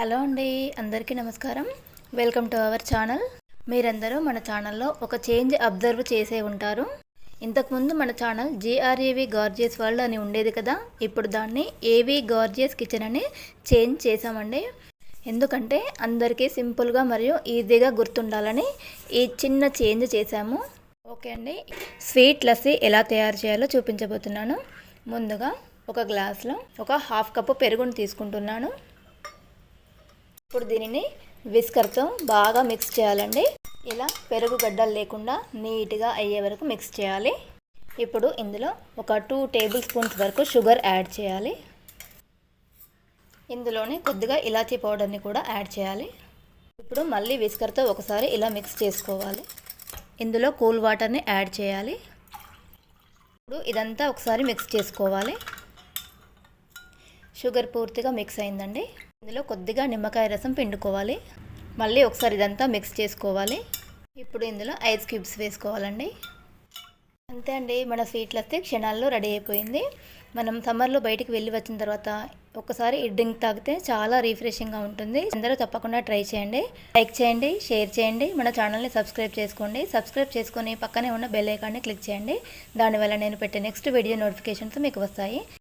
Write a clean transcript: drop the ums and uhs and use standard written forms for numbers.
Hello అండి, అందరికీ నమస్కారం. Welcome to our channel. మీరందరూ మన ఛానల్లో ఒక చేంజ్ అబ్జర్వ్ చేసే ఉంటారు. ఇంతకుముందు మన ఛానల్ GRAV గార్జియస్ వరల్డ్ అని ఉండేది కదా. ఇప్పుడు దాన్ని AV గార్జియస్ కిచెన్ అని చేంజ్ చేసామండి. ఎందుకంటే అందరికీ సింపుల్గా మరియు ఈజీగా గుర్తుండాలని ఈ చిన్న చేంజ్ చేశాము. ఓకే అండి, స్వీట్ లస్సీ ఎలా తయారు చేయాలో చూపించబోతున్నాను. ముందుగా ఒక గ్లాస్లో ఒక హాఫ్ కప్పు పెరుగును తీసుకుంటున్నాను. ఇప్పుడు దీనిని విస్కర్తో బాగా మిక్స్ చేయాలండి. ఇలా పెరుగు గడ్డలు లేకుండా నీట్గా అయ్యే వరకు మిక్స్ చేయాలి. ఇప్పుడు ఇందులో ఒక 2 టేబుల్ స్పూన్స్ వరకు షుగర్ యాడ్ చేయాలి. ఇందులోనే కొద్దిగా ఇలాచీ పౌడర్ని కూడా యాడ్ చేయాలి. ఇప్పుడు మళ్ళీ విస్కర్తో ఒకసారి ఇలా మిక్స్ చేసుకోవాలి. ఇందులో కూల్ వాటర్ని యాడ్ చేయాలి. ఇప్పుడు ఇదంతా ఒకసారి మిక్స్ చేసుకోవాలి. షుగర్ పూర్తిగా మిక్స్ అయిందండి. ఇందులో కొద్దిగా నిమ్మకాయ రసం పిండుకోవాలి. మళ్ళీ ఒకసారి ఇదంతా మిక్స్ చేసుకోవాలి. ఇప్పుడు ఇందులో ఐస్ క్యూబ్స్ వేసుకోవాలండి. అంతే అండి, మన స్వీట్ లస్సీ క్షణాల్లో రెడీ అయిపోయింది. మనం సమ్మర్లో బయటికి వెళ్ళి వచ్చిన తర్వాత ఒకసారి ఈ డ్రింక్ తాగితే చాలా రిఫ్రెషింగ్గా ఉంటుంది. అందరూ తప్పకుండా ట్రై చేయండి. లైక్ చేయండి, షేర్ చేయండి, మన ఛానల్ని సబ్స్క్రైబ్ చేసుకోండి. సబ్స్క్రైబ్ చేసుకొని పక్కనే ఉన్న బెల్ ఐకాన్ని క్లిక్ చేయండి. దానివల్ల నేను పెట్టే నెక్స్ట్ వీడియో నోటిఫికేషన్స్ మీకు వస్తాయి.